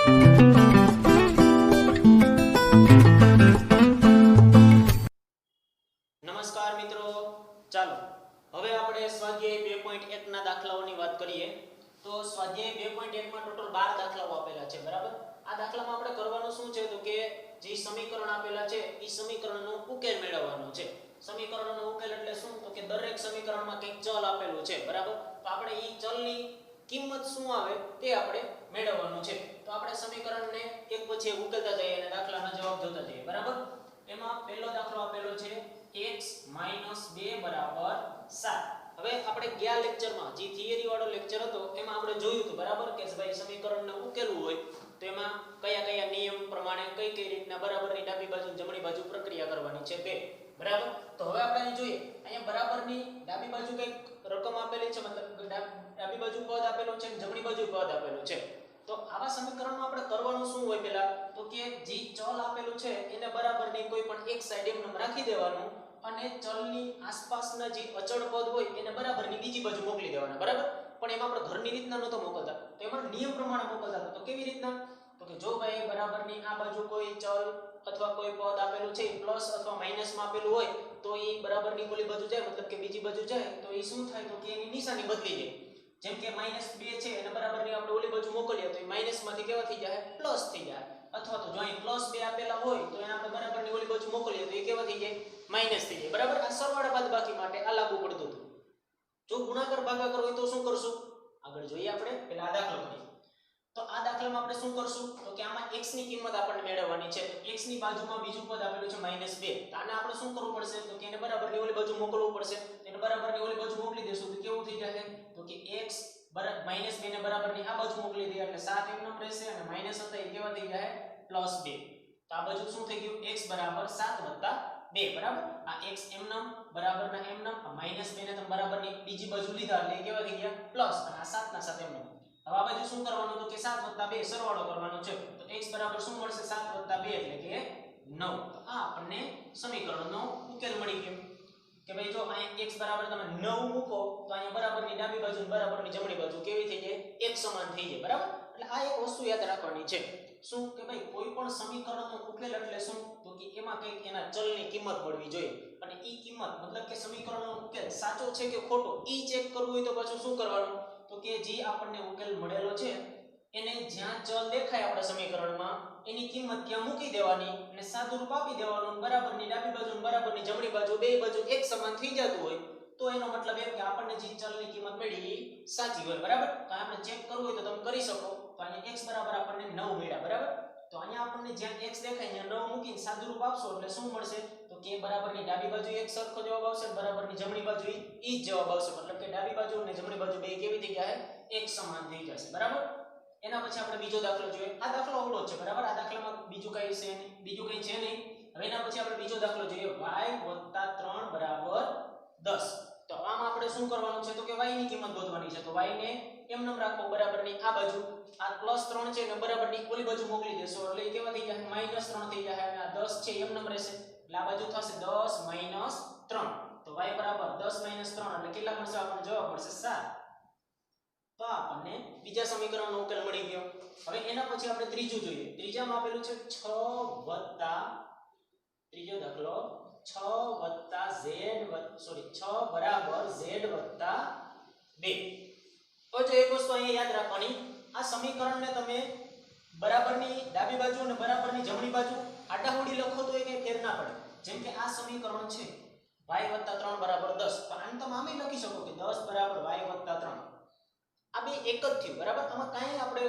નમસ્કાર મિત્રો, ચાલો હવે આપણે સ્વાધ્યાય 2.1 ના દાખલાઓની વાત કરીએ. તો સ્વાધ્યાય 2.1 માં ટોટલ 12 દાખલાઓ આપેલા છે, બરાબર. આ દાખલામાં આપણે કરવાનું શું છે તો કે જે સમીકરણ આપેલા છે એ સમીકરણનો ઉકેલ મેળવવાનો છે. સમીકરણનો ઉકેલ એટલે શું તો કે દરેક સમીકરણમાં કંઈક ચલ આપેલું છે, બરાબર. તો આપણે ઈ ચલની કિંમત શું આવે તે આપણે મેળવવાનું છે. તો આપણે સમીકરણને એક પછી એક ઉકેલતા જઈએ અને દાખલાના જવાબ જોતા જઈએ, બરાબર. એમાં પહેલો દાખલો આપેલો છે x - 2 = 7. હવે આપણે ગયા લેક્ચરમાં જે થિયરી વાળો લેક્ચર હતો એમાં આપણે જોયું હતું, બરાબર, કે ભાઈ સમીકરણને ઉકેલવું હોય તો એમાં કયા કયા નિયમ પ્રમાણે કઈ કઈ રીતના બરાબરની ડાબી બાજુ જમણી બાજુ પ્રક્રિયા કરવાની છે તે, બરાબર. તો હવે આપણે અહીં જોઈએ, અહીંયા બરાબરની ડાબી બાજુ કઈક રકમ આપેલી છે, મતલબ ડાબી બાજુ પદ આપેલું છે અને જમણી બાજુ પદ આપેલું છે. તો આવા સમીકરણમાં આપણે કરવાનું શું હોય પહેલા તો કે જે ચલ આપેલું છે એને બરાબરની કોઈ પણ એક સાઈડ એમ રાખી દેવાનું અને ચલની આસપાસના જે અચળ પદ હોય એને બરાબરની બીજી બાજુ મોકલી દેવાના, બરાબર. પણ એમાં આપણે ઘરની રીતના નહોતો મોકલતા, તો એમાં નિયમ પ્રમાણે મોકલતા હતા. તો કેવી રીતના તો કે જો ભાઈ બરાબરની આ બાજુ કોઈ ચલ અથવા કોઈ પદ આપેલું છે પ્લસ અથવા માઈનસમાં આપેલું હોય તો એ બરાબરની ઓલી બાજુ જાય, મતલબ કે બીજી બાજુ જાય તો એ શું થાય તો કે એની નિશાની બદલી જાય. જેમ કે -2 છે અને બરાબરની આપણે ઓલી બાજુ મોકલીએ તો એ માઈનસમાંથી કેવા થઈ જાય પ્લસ થઈ જાય, અથવા તો જો અહીં +2 આપેલા હોય તો એને આપણે બરાબરની ઓલી બાજુ મોકલીએ તો એ કેવા થઈ જાય માઈનસ થઈ જાય, બરાબર. આ સરવાળા બાદબાકી માટે આ લાગુ પડતું હતું. જો ગુણાકાર ભાગાકાર હોય તો શું કરશું આગળ જોઈએ. આપણે પહેલા આ દાખલો કરીએ. તો આ દાખલામાં આપણે શું કરશું તો કે આમાં x ની કિંમત આપણને મેળવવાની છે. તો x ની બાજુમાં બીજું પદ આપેલું છે -2. તો આને આપણે શું કરવું પડશે તો કે એને બરાબરની ઓલી બાજુ મોકલવું પડશે. તો એને બરાબરની ઓલી બાજુ મોકલી દેશું તો કેવું થઈ જશે તો કે x -2 ને બરાબરની આ બાજુ મોકલી દઈએ એટલે 7 એમ નમ રહેશે અને માઈનસ હતા એ કેવા થઈ જાય +2. તો આ બાજુ શું થઈ ગયું x = 7 + 2, બરાબર. આ x એમ નમ બરાબરના એમ નમ, આ -2 ને તમે બરાબરની બીજી બાજુ લીધા એટલે કેવા થઈ ગયા પ્લસ અને આ 7 ના 7 એમ નમ. હવે આ બાજુ શું કરવાનું તો કે 7 + 2 સરવાળો કરવાનો છે. તો x બરાબર શું મળશે 7 + 2 એટલે કે 9. તો આ આપણને સમીકરણનો ઉકેલ મળી ગયો કે ભાઈ જો અહીંયા x બરાબર તમે 9 મૂકો તો અહીંયા બરાબરની ડાબી બાજુ અને બરાબરની જમણી બાજુ કેવી થઈ જાય એક સમાન થઈ જાય, બરાબર. એટલે આ એક વસ્તુ યાદ રાખવાની છે શું કે ભાઈ કોઈ પણ સમીકરણનો ઉકેલ એટલે શું તો કે એમાં કંઈક એના ચલની કિંમત મળવી જોઈએ અને ઈ કિંમત મતલબ કે સમીકરણનો ઉકેલ સાચો છે કે ખોટો ઈ ચેક કરવું હોય તો પાછું શું કરવાનું તો કે જે આપણને ઉકેલ મળેલો છે એને જ્યાં ચલ દેખાય આપણા સમીકરણમાં એની કિંમત ત્યાં મૂકી દેવાની અને સાદુરૂપ આપી દેવાનું. બરાબરની ડાબી બાજુ અને બરાબરની જમણી બાજુ બે બાજુ એક સમાન થઈ જતું હોય તો એનો મતલબ એમ કે આપણને જે ચલની કિંમત મળી એ સાચી હોય, બરાબર. તો આપણે ચેક કરવું હોય તો તમે કરી શકો. તો અહીંયા x બરાબર આપણને 9 મળ્યા, બરાબર. તો અહીંયા આપણને જ્યાં x દેખાય ત્યાં 9 મૂકીને સાદુરૂપ આપશો એટલે શું મળશે તો કે બરાબરની ડાબી બાજુ એક સરખો જવાબ આવશે, બરાબરની જમણી બાજુ ઈ જ જવાબ આવશે. મતલબ કે ડાબી બાજુ અને જમણી બાજુ બે કેવી થઈ જાય એક સમાન થઈ જશે, બરાબર. એના પછી આપણે બીજો દાખલો જોઈએ. આ દાખલો અવળો છે, બરાબર. આ દાખલામાં બીજું કઈ છે નહીં, બીજું કઈ છે નહીં. હવે એના પછી આપણે બીજો દાખલો જોઈએ y + 3 = 10. તો આમાં આપણે શું કરવાનું છે તો કે y ની કિંમત શોધવાની છે. તો y ને એમ નમ રાખો બરાબરની આ બાજુ, આ +3 છે ને બરાબરની ઓલી બાજુ મોકલી દેશો એટલે એ કેવા થઈ જાય -3 થઈ જાય અને આ 10 છે એમ નમ રહેશે એટલે આ બાજુ થશે 10 - 3. તો y બરાબર 10 - 3 એટલે કેટલા મળશે આપણને જવાબ મળશે 7. તો આપણને બીજા સમીકરણનો ઉકેલ મળી ગયો. હવે એના પછી આપણે ત્રીજું જોઈએ. ત્રીજામાં આપેલું છે 6 ત્રીજો દાખલો 6 z + 2. તો એક વસ્તુ અહીંયા યાદ રાખવાની, આ સમીકરણને તમે બરાબરની ડાબી બાજુ અને બરાબરની જમણી બાજુ આડાહોડી લખો તો એ કઈ ફેર ના પડે. જેમ કે આ સમીકરણ છે y + 3 = 10. તો આને તમે આમે લખી શકો કે 10 = y + 3. આ બે એક જ થયું, બરાબર. આમાં કાંઈ આપણે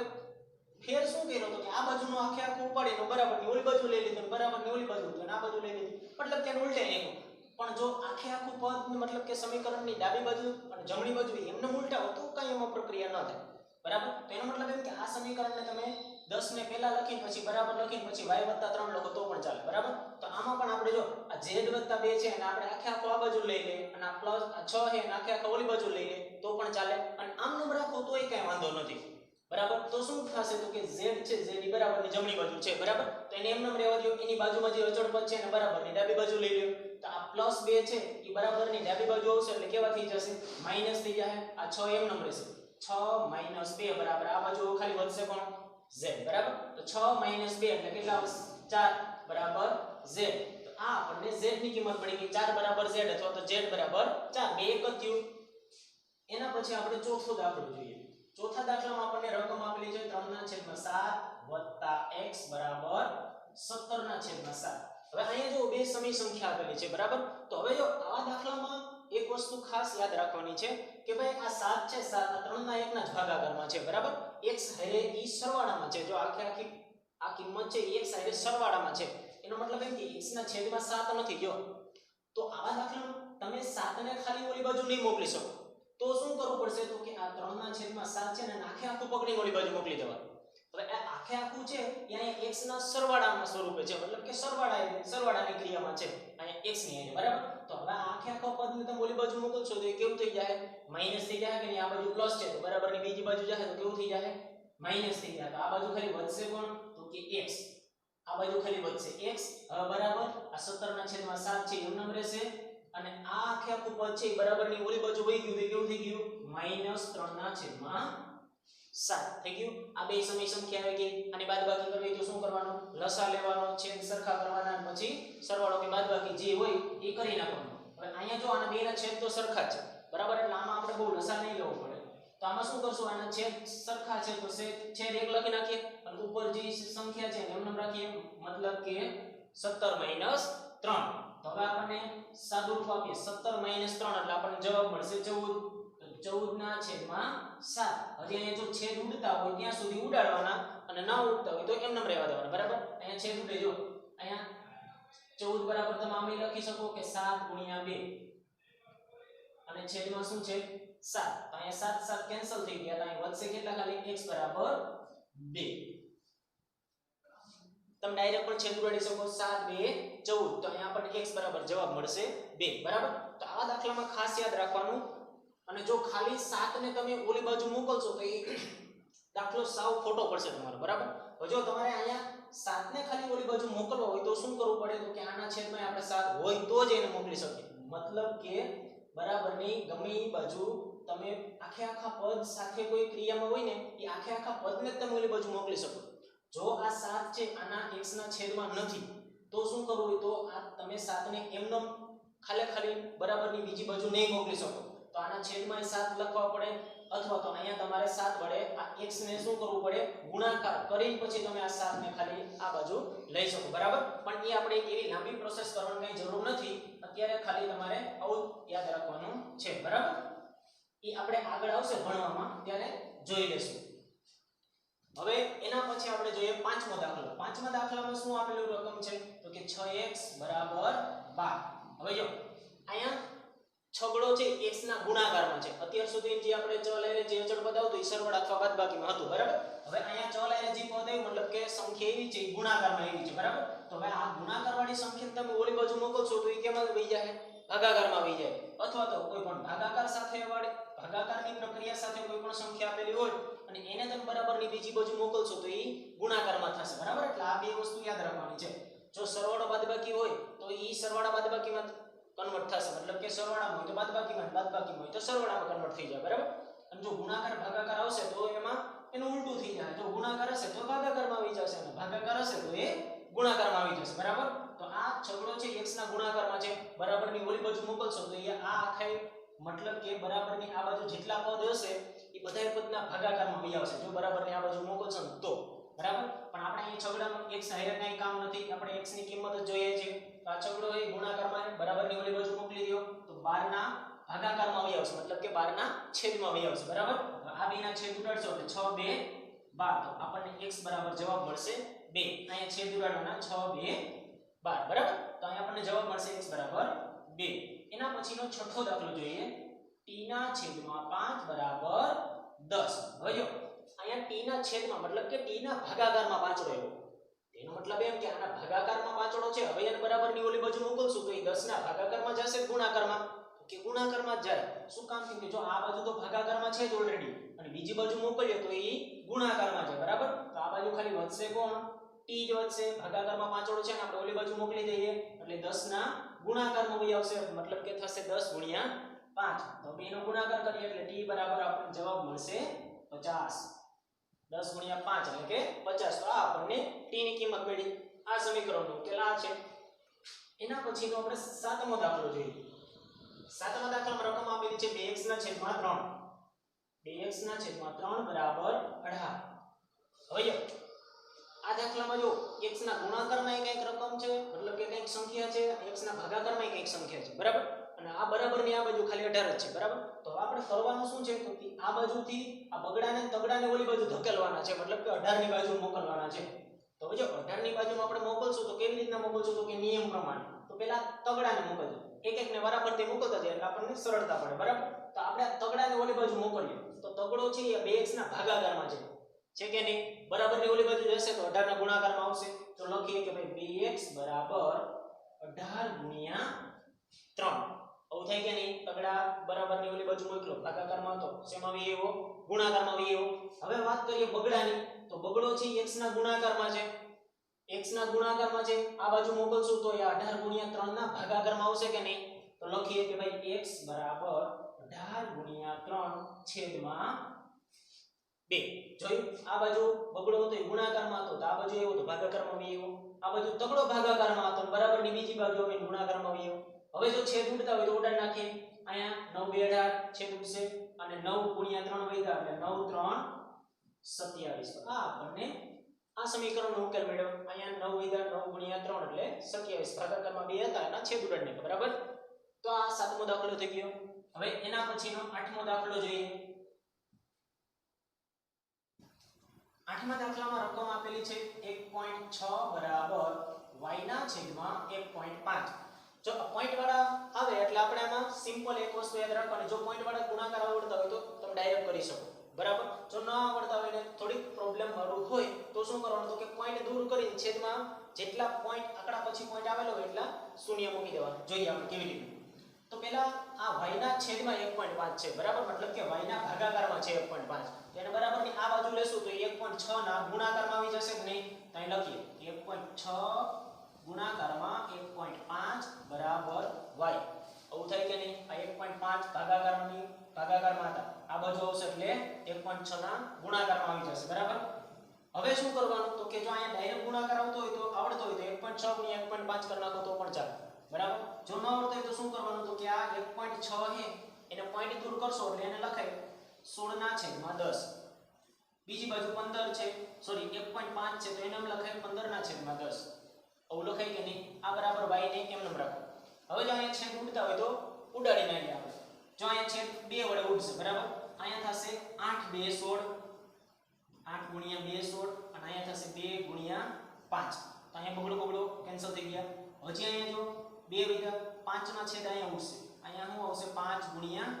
ફેર શું કર્યો તો કે આ બાજુનો આખે આખું ઉપાડીને બરાબરની ઓલી બાજુ લઈ લીધું, બરાબરની ઓલી બાજુ તો આ બાજુ લઈ લીધું, મતલબ કે ઉલટાઈ નાખ્યું. પણ જો આખે આખું પદ મતલબ કે સમીકરણની ડાબી બાજુ અને જમણી બાજુ એમને ઉલટાવો તો કઈ એમાં પ્રક્રિયા ન થાય, બરાબર. તો એનો મતલબ એમ કે આ સમીકરણને તમે 10 ને પહેલા લખીને પછી બરાબર લખીને પછી y + 3 લખો તો પણ ચાલે, બરાબર. તો આમાં પણ આપણે જો આ z + 2 છે અને આપણે આખે આખો આ બાજુ લઈ લે અને આ +6 છે અને આખે આખો ઓલી બાજુ લઈ લે તો પણ ચાલે અને આમ નમ રાખો તોય કઈ વાંધો નથી, બરાબર. તો શું થશે તો કે z છે z ની બરાબરની જમણી બાજુ છે, બરાબર. તો એને એમ નમ રહેવા દો. એની બાજુમાં જે અચળ પદ છે એને બરાબરની ડાબી બાજુ લઈ લ્યો. તો આ +2 છે એ બરાબરની ડાબી બાજુ આવશે એટલે કેવા થઈ જશે માઈનસ થઈ જાય. આ 6 એમ નમ રહેશે 6 - 2 બરાબર આ બાજુ ખાલી વધશે પણ z બરાબર. તો 6 - 2 એટલે કેટલા આવશે 4 બરાબર z. તો આ આપણને z ની કિંમત મળી ગઈ 4 બરાબર z અથવા તો z બરાબર 4 બે એક જ થયું. એના પછી આપણે ચોથો દાખલો જોઈએ. ચોથા દાખલામાં આપણને રકમ આપેલી છે 3/7 + x બરાબર 17/7. હવે અહીંયા જો બે સમી સંખ્યા આપેલી છે બરાબર. તો હવે જો આવા દાખલામાં એક વસ્તુ ખાસ યાદ રાખવાની છે કે ભાઈ આ 7 છે 7 આ 3 ના 1 ના જ ભાગાકારમાં છે બરાબર. x હારે ઈ સરવાળામાં છે. જો આખી આ કિંમત છે x હારે સરવાળામાં છે. એનો મતલબ એમ કે x ના છેદમાં 7 નથી જો. તો આવા દાખલામાં તમે 7 ને ખાલી ઓલી બાજુ નહીં મોકલી શકો. તો શું કરવું પડશે તો કે આ 3/7 છે ને આખે આખું પકડી ઓલી બાજુ મોકલી દેવાનું. હવે આ આખે આખું છે અહીંયા x ના સરવાળાના સ્વરૂપે છે મતલબ કે સરવાળાની ક્રિયામાં છે અહીંયા x ની બરાબર. તો હવે આખે આખો પદને તમે ઓલી બાજુ મોકલશો તો એ કેવું થઈ જાય માઈનસ થઈ જાય કે નહીં. આ બાજુ પ્લસ છે તો બરાબરની બીજી બાજુ જાય તો કેવું થઈ જાય માઈનસ થઈ જાય. તો આ બાજુ ખાલી વધશે કોણ તો કે x. આ બાજુ ખાલી વધશે x. હવે બરાબર આ 17/7 છે એમ નામ રહેશે અને આ આખે આખું પદ છે બરાબરની ઓલી બાજુ વહી ગયું તો કેવું થઈ ગયું -3/7 થઈ ગયું. આ બે સમી સંખ્યા આવી ગઈ. અને બાદબાકી કરવી તો શું કરવાનું લસા લેવાનો છેદ સરખા કરવાના પછી સરવાળો કે બાદબાકી જે હોય એ કરી નાખવાનું. હવે અહીંયા જો આના બેના છેદ તો સરખા જ છે બરાબર એટલે આમાં આપણે બહુ લસા નહીં લેવો પડે. તો આમાં શું કરશું આના છેદ સરખા છે તો છેદ 1 લખી નાખીએ અને ઉપર જે સંખ્યા છે એમ નામ રાખીએ મતલબ કે 17 - 3. તો હવે આપણને સાદું રૂપ આપીએ 17 - 3 એટલે આપણને જવાબ મળશે 14. 14/7. હજી અહીંયા જો છેદ ઉડતા હોય ત્યાં સુધી ઉડાડવાના અને ના ઉડતા હોય તો એમ નામ રહેવા દેવાના બરાબર. અહીંયા છેદ ઉડે જો અહીંયા 14 બરાબર તમે આમ લખી શકો કે 7 × 2 અને છેદમાં શું છે 7. તો અહીંયા 7 7 કેન્સલ થઈ ગયા. તો અહીં વધશે કેટલા ખાલી x બરાબર 2. તમે ડાયરેક્ટ પણ છેદ ઉડાડી શકો 7 2 14. તો અહીંયા આપણને x બરાબર જવાબ મળશે 2 બરાબર. તો આવા દાખલામાં ખાસ યાદ રાખવાનું. અને જો ખાલી 7 ને તમે ઓલી બાજુ મોકલશો તો એ દાખલો સાવ ખોટો પડશે તમારો બરાબર. હવે જો તમારે અહીંયા 7 ને ખાલી ઓલી બાજુ મોકલવા હોય તો શું કરવું પડે તો કે આના છેદમાં આપણે 7 હોય તો જ એને મોકલી શકીએ. મતલબ કે બરાબરની ગમે એ બાજુ તમે આખે આખા પદ સાથે કોઈ ક્રિયામાં હોય ને એ આખે આખા પદને જ તમે ઓલી બાજુ મોકલી શકો. જો આ 7 છે આના x ના છેદમાં નથી તો શું કરવું હોય તો આ તમે 7 ને એમનો ખાલી બરાબરની બીજી બાજુ નહીં મોકલી શકો. તો આના છેદમાં 7 લખવા પડે અથવા તો અહીંયા તમારે 7 વડે આ x ને શું કરવું પડે ગુણાકાર કરીને પછી તમે આ 7 ને ખાલી આ બાજુ લઈ શકો બરાબર. પણ એ આપણે એવી લાંબી પ્રોસેસ કરવાની કઈ જરૂર નથી. અત્યારે ખાલી તમારે આવું યાદ રાખવાનું છે બરાબર. એ આપણે આગળ આવશે ભણવામાં ત્યારે જોઈ લેશું. હવે એના પછી આપણે જોઈએ પાંચમો દાખલો. પાંચમા દાખલામાં શું આપેલું રકમ છે તો કે 6x બરાબર 12. હવે જો અહીંયા છગડો છે x ના ગુણાકારમાં છે. અત્યાર સુધી જે આપણે ચલ આરે જે અચળ પદ આવતું એ સરવાળા અથવા બાદબાકીમાં હતું બરાબર. હવે અહીંયા ચલ આરે જે પદ આવ્યું મતલબ કે સંખ્યા એવી છે ગુણાકારમાં એવી છે બરાબર. તો હવે આ ગુણાકારવાળી સંખ્યાને તમે ઓલી બાજુ મોકલશો તો એ કેમાં વહી જાય ભાગાકારમાં વહી જાય. અથવા તો કોઈ પણ ભાગાકાર સાથે વાળી ભાગાકારની પ્રક્રિયા સાથે કોઈ પણ સંખ્યા આપેલી હોય અને એને તમે બરાબરની બીજી બાજુ મોકલશો તો એ ગુણાકારમાં થશે બરાબર. એટલે આ બે વસ્તુ યાદ રાખવાની છે. જો સરવાળો બાદબાકી હોય તો એ સરવાળા બાદબાકીમાં કન્વર્ટ થશે મતલબ કે સરવાળામાં હોય તો બાદબાકીમાં હોય તો સરવાળામાં કન્વર્ટ થઈ જાય બરાબર. અને જો ગુણાકાર ભાગાકાર આવશે તો એમાં એનું ઉલટું થઈ જાય. જો ગુણાકાર હશે તો ભાગાકારમાં આવી જશે અને ભાગાકાર હશે તો એ ગુણાકારમાં આવી જશે બરાબર. તો આ છગડો છે x ના ગુણાકારમાં છે બરાબરની ઓલી બાજુ મોકલશો તો એ આ આખા મતલબ કે બરાબરની આ બાજુ જેટલા પદ હશે એ બધા પદના ભાગાકારમાં આવી આવશે જો બરાબરની આ બાજુ મોકલશો તો બરાબર. પણ આપણે અહીં છગડામાં x હારે કાઈ કામ નથી. આપણે x ની કિંમત જ જોઈએ છે. તો આ છગડો એ ગુણાકારમાં બરાબરની ઓલી બાજુ મોકલી દો તો 12 ના ભાગાકારમાં આવી આવશે મતલબ કે 12 ના છેદમાં આવી આવશે બરાબર. આ બેના છેદ ઉડાડશો એટલે 6 2 12 તો આપણને x બરાબર જવાબ મળશે 2. અહીંયા છેદ ઉડાડવાના 6 2 12 બરાબર. તો અહીંયા આપણને જવાબ મળશે x બરાબર 2. એના પછીનો છઠ્ઠો દાખલો જોઈએ. t ના છેદમાં 5 બરાબર 10. હવે જો અહીંયા t ના છેદમાં મતલબ કે t ના ભાગાકારમાં પાંચડો આવ્યો. એનો મતલબ એમ કે આના ભાગાકારમાં પાંચડો છે. હવે એને બરાબરની ઓલી બાજુ મોકલશું તો એ 10 ના ભાગાકારમાં જશે ગુણાકારમાં કે ગુણાકારમાં જ જાય. શું કામ કે જો આ બાજુ તો ભાગાકારમાં છે જ ઓલરેડી અને બીજી બાજુ મોકલીએ તો એ ગુણાકારમાં જાય બરાબર. તો આ બાજુ ખાલી વધશે કોણ t જ વધશે. ભાગાકારમાં પાંચડો છે ને આપણે ઓલી બાજુ મોકલી દઈએ એટલે 10 ના ગુણાકારમાં વહી આવશે મતલબ કે થશે 10 × 5. તો બેનો ગુણાકાર કરીએ એટલે t બરાબર આપણને જવાબ મળશે 50. 10 ગુણ્યા 5 એટલે કે 50. તો આ આપણને t ની કિંમત મળી. આ સમીકરણનો ઉકેલ આ છે. એના પછીનો આપણે સાતમો દાખલો જોઈએ. સાતમા દાખલામાં રકમ આપેલી છે 2x ના છેદમાં 3. 2x ના છેદમાં 3 બરાબર 18. હવે જો આ દાખલામાં જો x ના ગુણાકારમાં કંઈક રકમ છે, મતલબ કે કંઈક સંખ્યા છે, x ના ભાગાકારમાં કંઈક સંખ્યા છે, બરાબર. અને આ બરાબરની આ બાજુ ખાલી 18 જ છે, બરાબર. તો આપણે કરવાનું શું છે તો કે આ બાજુથી આ બગડાને તગડાને ઓલી બાજુ ધકેલવાના છે, મતલબ કે 18 ની બાજુ મોકલવાના છે. તો જો 18 ની બાજુમાં આપણે મોકલશું તો કેવી રીતના મોકલશું તો કે નિયમ પ્રમાણે. તો પહેલા તગડાને મોકલજો, એક એકને વારાફરતી મોકલતા જાય એટલે આપણને સરળતા પડે, બરાબર. તો આપણે તગડાને ઓલી બાજુ મોકલીએ તો તગડો છે એ 2x ના ભાગાકારમાં છે કે નહીં? બરાબરની ઓલી બાજુ જશે તો 18 ના ગુણાકારમાં આવશે. તો લખીએ કે ભાઈ 2x બરાબર 18 ગુણ્યા 3. આવું થાય કે નહીં? તગડા બરાબરની ઓલી બાજુ મોકલો, ભાગાકારમાં હતો, શેમાં વી આવ્યો? ગુણાકારમાં વી આવ્યો. હવે વાત કરીએ બગડાની. તો બગડો છે x ના ગુણાકારમાં છે, x ના ગુણાકારમાં છે. આ બાજુ મોકલશું તો એ 18 ગુણ્યા 3 ના ભાગાકારમાં આવશે કે નહીં? તો લખીએ કે ભાઈ x બરાબર 18 ગુણ્યા 3 છેદમાં 2. જોયું? આ બાજુ બગડો હતો એ ગુણાકારમાં હતો, તો આ બાજુ એવો તો ભાગાકારમાં વી આવ્યો. આ બાજુ તગડો ભાગાકારમાં હતો, બરાબરની બીજી બાજુ હવે ગુણાકારમાં વી આવ્યો. હવે જો છેદ ઉડતા હોય તો ઉડાડી નાખીએ. અહીંયા 9 2 18 છેદ ઉડશે અને 9 ગુણ્યા 3 વધ્યા એટલે 9 3 27. આ આપણને આ સમીકરણનો ઉકેલ મળ્યો. અહીંયા 9 વધ્યા 9 ગુણ્યા 3 એટલે 27. ભાગાકારમાં 2 હતા એના છેદ ઉડાડી નાખ્યા, બરાબર. તો આ સાતમો દાખલો થઈ ગયો. હવે એના પછીનો આઠમો દાખલો જોઈએ. આઠમા દાખલામાં રકમ આપેલી છે 1.6 બરાબર y ના છેદમાં 1.5. જો પોઈન્ટ વાળા આવે એટલે આપણે આમાં સિમ્પલ એક વસ્તુ યાદ રાખવાની. જો પોઈન્ટ વાળા ગુણાકાર આવડતા હોય તો તમે ડાયરેક્ટ કરી શકો, બરાબર. જો ન આવડતા હોય ને થોડીક પ્રોબ્લેમ વાળું હોય તો શું કરવાનું તો કે પોઈન્ટ દૂર કરીને છેદમાં જેટલા પોઈન્ટ આંકડા પછી પોઈન્ટ આવેલો હોય એટલા શૂન્ય મૂકી દેવાના. જોઈએ આપણે કેવી રીતે. તો પહેલા આ y ના છેદમાં 1.5 છે, બરાબર. મતલબ કે y ના ભાગાકારમાં છે 1.5. તો એને બરાબરની આ બાજુ લેશું તો 1.6 ના ગુણાકારમાં આવી જશે કે નહીં? તો અહીં લખીએ 1.6 ગુણાકારમાં 1.5 બરાબર y. આવું થાય કે નહીં? આ 1.5 ભાગાકારમાં હતા, આ બાજુ આવશે એટલે 1.6 ના ગુણાકારમાં આવી જશે, બરાબર. હવે શું કરવાનું તો કે જો અહીંયા ડાયરેક્ટ ગુણાકાર આવતો હોય તો આવડતો હોય તો 1.6 ગુણ્યા 1.5 કરી નાખો તો પણ ચાલે, બરાબર. જો ન આવડતો હોય તો શું કરવાનું તો કે આ 1.6 છે એને પોઈન્ટ દૂર કરશો એટલે એને લખાય 16 ના છેદમાં 10. બીજી બાજુ 15 છે, સોરી 1.5 છે તો એને લખાય 15 ના છેદમાં 10. આવું લખાય કે નહીં? આ બરાબર y ને એમ નમ રાખો. હવે જો અહીંયા છેદ ઉડતા હોય તો ઉડાડી નાખીએ આપણે. જો અહીંયા છેદ 2 વડે ઉડશે, બરાબર. અહીંયા થશે 8 2 16, 8 ગુણ્યા 2 16 અને અહીંયા થશે 2 ગુણ્યા 5. તો અહીંયા બગડો કેન્સલ થઈ ગયા. હજી અહીંયા જો 2 વધ્યા, 5 ના છેદ અહીંયા ઉડશે. અહીંયા શું આવશે 5 ગુણ્યા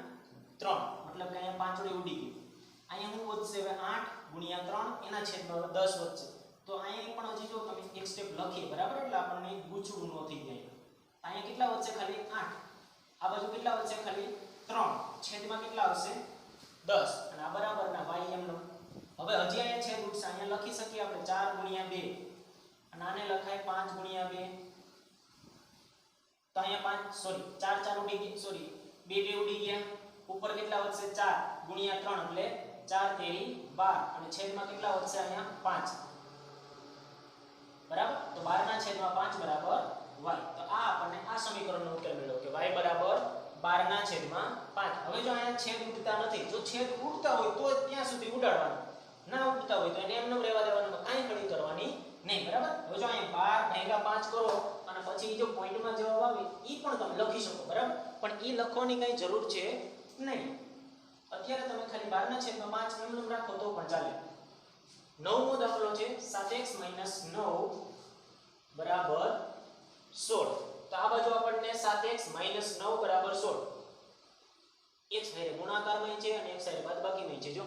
3, મતલબ કે અહીંયા 5 વડે ઉડી ગયું. અહીંયા શું વધશે હવે 8 ગુણ્યા 3 એના છેદમાં 10 વધશે. તો અહીંયા પણ હજી જો તમે એક સ્ટેપ લખીએ, બરાબર, એટલે આપણને ગૂંચવણ ન થઈ જાય. અહીંયા કેટલા વધશે? ખાલી 8. આ બાજુ કેટલા વધશે? ખાલી 3. છેદમાં કેટલા આવશે? 10. અને આ બરાબરના y એમનો. હવે હજી અહીંયા છેદ ઉડશે. અહીંયા લખી શકીએ આપણે 4 ગુણ્યા 2 અને આને લખાય 5 ગુણ્યા 2. તો અહીંયા 5 સોરી 4 4 ઉડી ગયા, સોરી 2 2 ઉડી ગયા. ઉપર કેટલા વધશે? 4 ગુણ્યા 3 એટલે 4 તેરી 12 અને છેદમાં કેટલા વધશે? અહીંયા 5, બરાબર. તો 12 ના છેદમાં 5 બરાબર y. તો આ આપણને આ સમીકરણનો ઉકેલ મળ્યો કે y બરાબર 12 ના છેદમાં 5. હવે જો અહીંયા છેદ ઉડતા નથી, જો છેદ ઉડતા હોય તો ત્યાં સુધી ઉડાડવાનું, ના ઉડતા હોય તો એને એમનેમ રહેવા દેવાનું, કાંઈ ઘડી કરવાની નહીં, બરાબર. હવે જો અહીંયા 12 ભાગ્યા 5 કરો અને પછી જો પોઈન્ટમાં જવાબ આવે ઈ પણ તમે લખી શકો, બરાબર. પણ ઈ લખવાની કઈ જરૂર છે નહીં. અત્યારે તમે ખાલી 12 ના છેદમાં 5 એમનેમ રાખો તો પણ ચાલે. નવમો દાખલો છે 7x - 9 બરાબર 16. તો આ બાજુ આપણને 7x - 9 બરાબર 16. એક સાઈડે ગુણાકારમાં છે અને એક સાઈડે બાદબાકીમાં છે. જો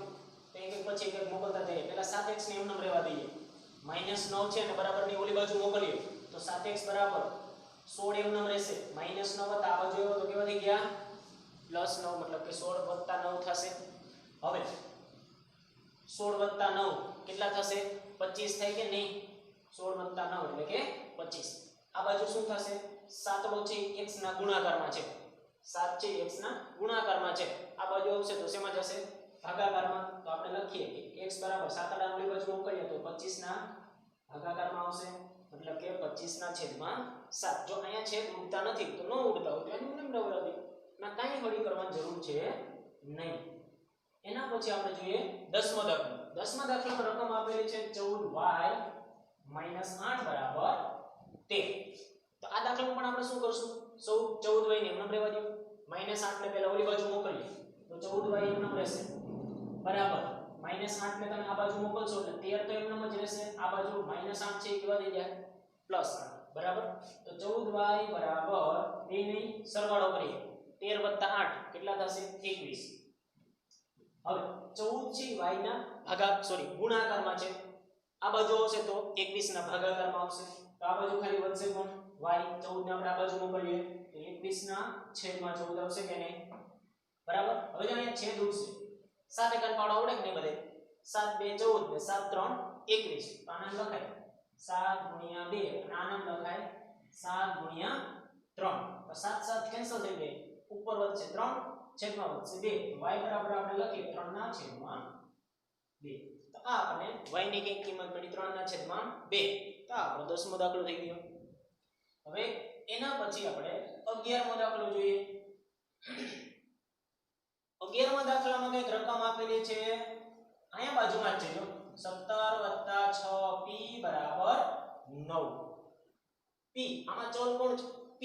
તો એક એક પછી એક મોકલતા જઈએ. પહેલા 7x ને એમનેમ રહેવા દઈએ. -9 છે અને બરાબરની ઓલી બાજુ મોકલીએ તો 7x બરાબર 16 એમનેમ રહેશે. -9 હતા, આ બાજુ એવો તો કેવા થઈ ગયા? +9, મતલબ કે 16 + 9 થશે. હવે 16 + 9 કેટલા થશે? 25 થાય કે નહીં? 16 + 9 એટલે કે 25. આ બાજુ શું થશે? 7 છે x ના ગુણાકારમાં છે. 7 છે x ના ગુણાકારમાં છે. આ બાજુ આવશે તો શેમાં જશે? ભાગાકારમાં તો આપણે લખીએ કે x બરાબર 7 આડા ઓલી બાજુ મોકલીએ તો 25 ના ભાગાકારમાં આવશે મતલબ કે 25 ના છેદમાં 7 જો અહીંયા છેદ ઉડતા નથી તો ન ઉડતા હોય તો એનું નામ રવરા દે ના કાઈ હળી કરવાની જરૂર છે નહીં એના પછી આપણે જોઈએ 10મો દાખલો 10મા દાખલામાં રકમ આપેલી છે 14y - 8 બરાબર 13 તો આ દાખલામાં પણ આપણે શું કરશું સૌ 14y ને એમ નામ રહેવા દો -8 ને પહેલા ઓલી બાજુ મોકલીએ તો 14y એમ નામ રહેશે બરાબર -8 ને તમે આ બાજુ મોકલશો એટલે 13 તો એમ નામ જ રહેશે આ બાજુ -8 છે એ કેવા થઈ જાય +8 બરાબર તો 14y બરાબર બે નહીં સરવાળો કરીએ 13 + 8 કેટલા થશે 21 હવે 14 છે y ના ગુણાકારમાં છે આ બાજુ આવશે તો 21 ના ભાગાકારમાં આવશે તો આ બાજુ ખાલી વધશે કોણ y 14 ને આપણે આ બાજુ મોકલીએ તો 21 ના છેદમાં 14 આવશે કે નહીં બરાબર હવે જો અહીંયા છેદ ઉડશે 7 એકન પાડો આવડે કે નહીં બધે 7 2 14 ને 7 3 21 તો આના લખાય 7 * 2 અને આના લખાય 7 * 3 તો 7 7 કેન્સલ થઈ જાય ઉપર વધશે 3 છેદમાં વધશે 2 y બરાબર આપણે લખીએ 3 ના છેદમાં 2 તો આ આપણે y ની કઈ કિંમત મળી 3 ના છેદમાં 2 તો આપણો 10મો દાખલો થઈ ગયો હવે એના પછી આપણે 11મો દાખલો જોઈએ 11મા દાખલામાં કઈક રકમ આપેલી છે અહીંયા બાજુમાં જ છે જો 17 + 6p બરાબર 9 p આમાં ચલ કોણ છે p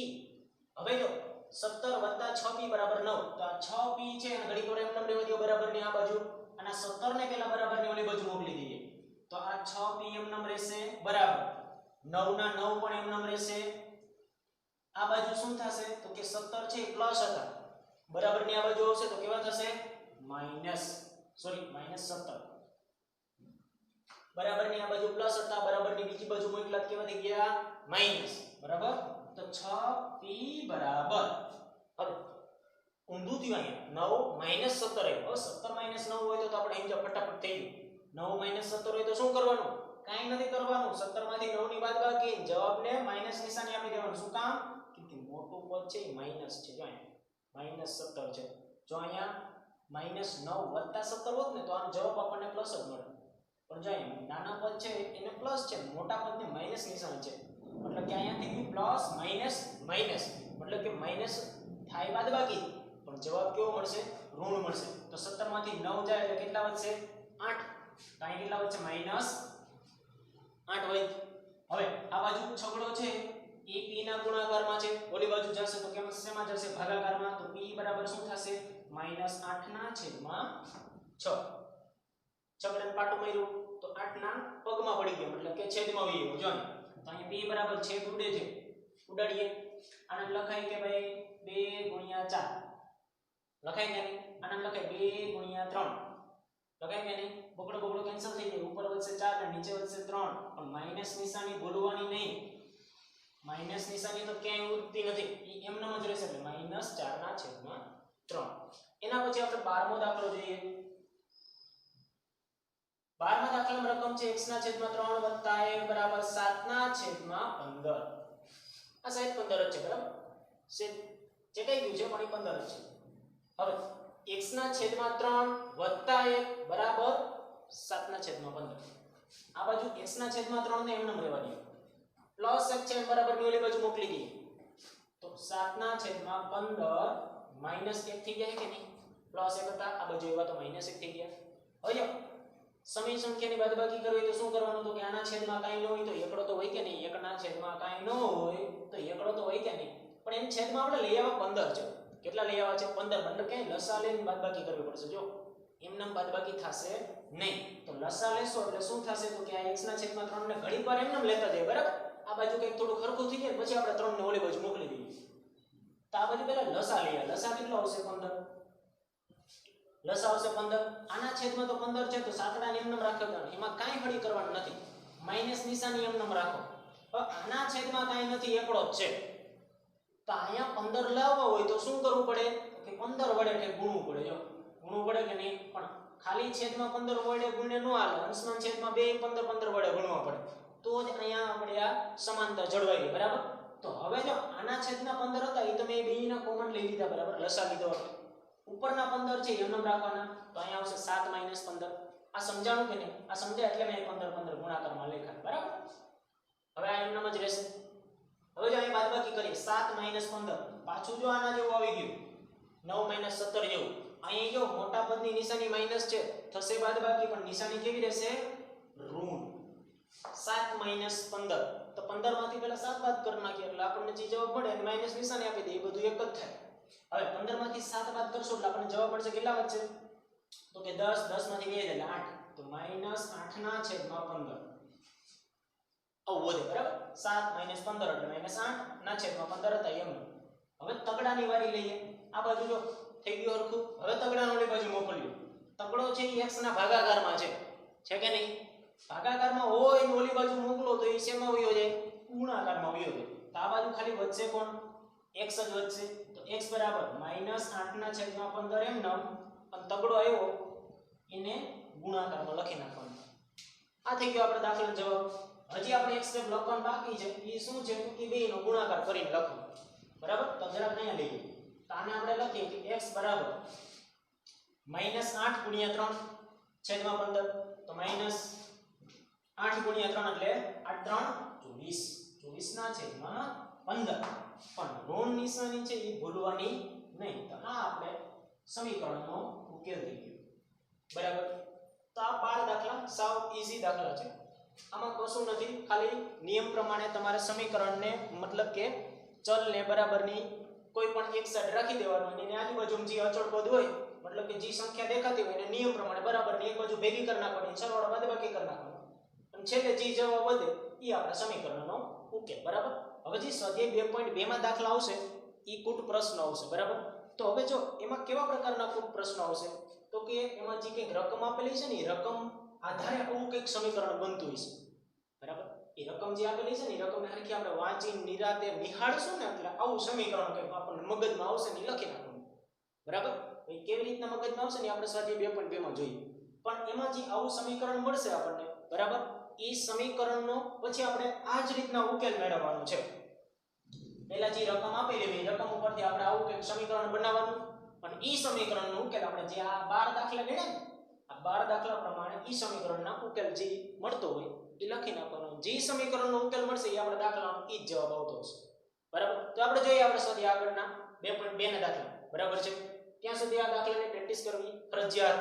હવે જો 17 + 6p બરાબર 9 તો આ 6p છે અને ઘડી પર એમ નામ રહેવા દો બરાબર ની આ બાજુ અને 17 ને પેલા બરાબર ની ઓલી બાજુ મોકલી દઈએ તો આ 6p એમ નામ રહેશે બરાબર 9 ના 9 પણ એમ નામ રહેશે આ બાજુ શું થશે તો કે 17 છે પ્લસ હતા બરાબર ની આ બાજુ આવશે તો કેવા થશે -17 બરાબર ની આ બાજુ પ્લસ હતા બરાબર ની બીજી બાજુ મોકલા કેવા થઈ ગયા માઈનસ બરાબર તો 6p બરાબર હવે ઊંધું થયું અહીંયા 9 - 17 આવ્યો 17 - 9 હોય તો આપણે અહીં ફટાફટ થઈ ગયું 9 - 17 હોય તો શું કરવાનું કાઈ નથી કરવાનું 17 માંથી 9 ની બાદબાકી જવાબને માઈનસ નિશાની આપી દેવાનું શું કામ કે મોટું પદ છે એ માઈનસ છે જો અહીંયા -17 છે જો અહીંયા -9 + 17 હોત ને તો આનો જવાબ આપણને પ્લસ જ મળે પણ જો અહીંયા નાના પદ છે એને પ્લસ છે મોટા પદને માઈનસ નિશાની છે मतलब કે અહીંયા થઈ પ્લસ માઈનસ માઈનસ मतलब કે માઈનસ થાય બાદબાકી પણ જવાબ કેવો મળશે ઋણ મળશે તો 17 માંથી 9 જાય એટલે કેટલા વધશે 8 કાઈ કેટલા વધશે -8 હોય હવે આ બાજુ છગડો છે એ p ના ગુણાકારમાં છે ઓલી બાજુ જશે તો કેમ શેમાં જશે ભાગાકારમાં તો p બરાબર શું થશે -8 ના છેદમાં 6 છગડે પાટો માર્યો તો 8 ના પગમાં પડી ગયો मतलब કે છેદમાં આવી ગયો જો તો અહીં p બરાબર છેદ ઉડે છે ઉડાડીએ આને લખાય કે ભાઈ 2 * 4 લખાય કે નહીં આને લખાય 2 * 3 લખાય કે નહીં બગડો કેન્સલ થઈ જાય ઉપર વધશે 4 અને નીચે વધશે 3 પણ માઈનસ નિશાની ભૂલવાની નહીં માઈનસ નિશાની તો ક્યાંય ઉડતી નથી ઈ એમનામ જ રહેશે એટલે -4 ના છેદમાં 3 એના પછી આપણે 12મો દાખલો જોઈએ 12મા દાખલામાં રકમ છે x ના છેદમાં 3 વત્તા a બરાબર 7 ના છેદમાં 15 આ સાઈડ 15 જ છે બરાબર છે ચેકાઈ ગયું છે પણ એ 15 જ છે હવે x ના છેદમાં 3 વત્તા 1 બરાબર 7 ના છેદમાં 15 આ બાજુ x ના છેદમાં 3 ને એમ નામ રહેવા દો પ્લસ 1 છે બરાબર ની ઓલી બાજુ મોકલી દઈએ તો 7 ના છેદમાં 15 -1 થઈ જાય કે નહીં પ્લસ 1 હતા આ બાજુ એવા તો -1 થઈ ગયા હવે જો સમય સંખ્યાની બાદબાકી કરવી તો શું કરવાનું તો કે આના છેદમાં કાઈ ન હોય તો એકડો તો હોય કે નહીં એકના છેદમાં કાઈ ન હોય તો એકડો તો હોય કે નહીં પણ એના છેદમાં આપણે લઈ આવ્યા 15 છે કેટલા લઈ આવ્યા છે 15 મતલબ કે લસા લઈને બાદબાકી કરવી પડશે જો એમનામ બાદબાકી થશે નહીં તો લસા લેશો એટલે શું થશે તો કે આ x ના છેદમાં 3 ને ઘણી વાર એમનામ લેતા જાય બરાબર આ બાજુ કંઈક થોડું ખરખું થઈ જાય પછી આપણે 3 ને ઓલી બાજુ મોકલી દઈએ તો આ બાજુ પહેલા લસા લઈએ લસા કેટલો આવશે 15 લસા આવશે 15 આના છેદમાં તો 15 છે તો સાતડાને એમનામ રાખો એમાં કાઈ હળી કરવાનું નથી માઈનસ નિશાની એમનામ રાખો પણ આના છેદમાં કાઈ નથી એકડો જ છે તો અહીંયા 15 લાવવા હોય તો શું કરવું પડે કે 15 વડે કે ગુણવું પડે જો ગુણવું પડે કે નહીં પણ ખાલી છેદમાં 15 વડે ગુણે ન હાલે અંશમાં છેદમાં બે 15 15 વડે ગુણવા પડે તો જ અહીંયા આપણે આ સમાનતા જળવાઈ રહે બરાબર તો હવે જો આના છેદના 15 હતા એ તમે બે ના કોમન લઈ લીધા બરાબર લસા લીધો ઉપરના 15 છે એમ નામ રાખવાના, તો અહીંયા આવશે 7 - 15. આ સમજાણું કે નહીં? આ સમજાય એટલે મેં 15 ગુણાકારમાં લખ્યા, બરાબર? હવે આ એમ નામ જ રહેશે. હવે જો અહીં બાદબાકી કરીએ 7 - 15, પાછું જો આના જેવું આવી ગયું 9 - 17 જેવું. અહીં જો મોટા પદની નિશાની માઈનસ છે, થશે બાદબાકી, પણ નિશાની કેવી રહેશે? ઋણ. 7 - 15, તો 15 માંથી પહેલા 7 બાદ કરી નાખીએ એટલે આપણને જે જવાબ મળે અને માઈનસ નિશાની આપી દે, એ બધું એક જ થાય. હવે 15 માંથી 7 બાદ કરશો એટલે આપણને જવાબ મળશે કેટલા વધશે? તો કે 10, 10 માંથી 2 એટલે 8, તો -8/15 આવું વધે, બરાબર? 7 - 15 એટલે -8/15 હતા એમ. હવે તગડાની વારી લઈએ. આ બાજુ જો થઈ ગયું હરખું. હવે તગડાનો ઓલી બાજુ મોકલ્યો. તગડો છે એ x ના ભાગાકારમાં છે કે નહીં? ભાગાકારમાં હોય ને ઓલી બાજુ મોકલો તો એ શેમાં વયો જાય? ગુણાકારમાં વયો જાય. તો આ બાજુ ખાલી વધશે કોણ? x જ વધશે. તો x બરાબર -8/15 એમ નામ, અને તગડો આવ્યો એને ગુણાકારમાં લખી નાખવાનો. આ થઈ ગયો આપણે દાખલાનો જવાબ. હજી આપણે એક સ્ટેપ લખવાનું બાકી છે. એ શું છે? કે બેયનો ગુણાકાર કરીને લખો, બરાબર? તો જરાક અહીંયા લઈએ. તો આને આપણે લખીએ કે x બરાબર -8 × 3/15, તો -8 × 3 એટલે 8 × 3 24, 24/15. પણ ઋણ નિશાની છે એ ભૂલવાની નહીં. તો આ આપણે સમીકરણનો ઉકેલ થઈ ગયો, બરાબર? તો આ 12 દાખલા સાવ ઈઝી દાખલા છે. આમાં કશું નથી, ખાલી નિયમ પ્રમાણે તમારે સમીકરણને મતલબ કે ચલને બરાબરની કોઈ પણ એક સાઈડ રાખી દેવાનું, અને એની આજુબાજુમાં જે અચળ પદ હોય મતલબ કે જે સંખ્યા દેખાતી હોય એને નિયમ પ્રમાણે બરાબરની એક બાજુ ભેગી કરી નાખવાની, સરવાળો બાદબાકી કરી નાખવાનો, અને છેલ્લે જે જવાબ વધે એ આપણા સમીકરણનો ઉકેલ, બરાબર? હવે જે સ્વાધ્યાય 2.2 માં દાખલા આવશે એ કૂટ પ્રશ્ન આવશે, બરાબર? તો હવે જો એમાં કેવા પ્રકારના કૂટ પ્રશ્ન આવશે? તો કે એમાં જે કંઈક રકમ આપેલી છે ને એ રકમ આધારે આવું કંઈક સમીકરણ બનતું હોય છે, બરાબર? એ રકમ જે આપેલી છે ને એ રકમને હરખી આપણે વાંચી નિરાતે નિહાળશું ને એટલે આવું સમીકરણ કંઈક આપણને મગજમાં આવશે ને લખી નાખવાનું, બરાબર? એ કેવી રીતના મગજમાં આવશે ને આપણે સ્વાધ્યાય 2.2 માં જોઈએ. પણ એમાં જે આવું સમીકરણ મળશે આપણને, બરાબર, એ સમીકરણનો પછી આપણે આ જ રીતના ઉકેલ મેળવવાનો છે. પહેલા જે રકમ આપેલી હોય એ રકમ ઉપરથી આપણે આવું કંઈક સમીકરણ બનાવવાનું, અને એ સમીકરણનો ઉકેલ આપણે જે આ 12 દાખલા ગણ્યા ને આ 12 દાખલા પ્રમાણે એ સમીકરણના ઉકેલ જે મળતો હોય એ લખી નાખવાનો. જે સમીકરણનો ઉકેલ મળશે એ આપણે દાખલાનો એ જ જવાબ આવતો હશે, બરાબર? તો આપણે જોઈએ આપણે સુધી આગળના 2.2 ના દાખલા, બરાબર છે? ત્યાં સુધી આ દાખલાની પ્રેક્ટિસ કરવી ફરજિયાત.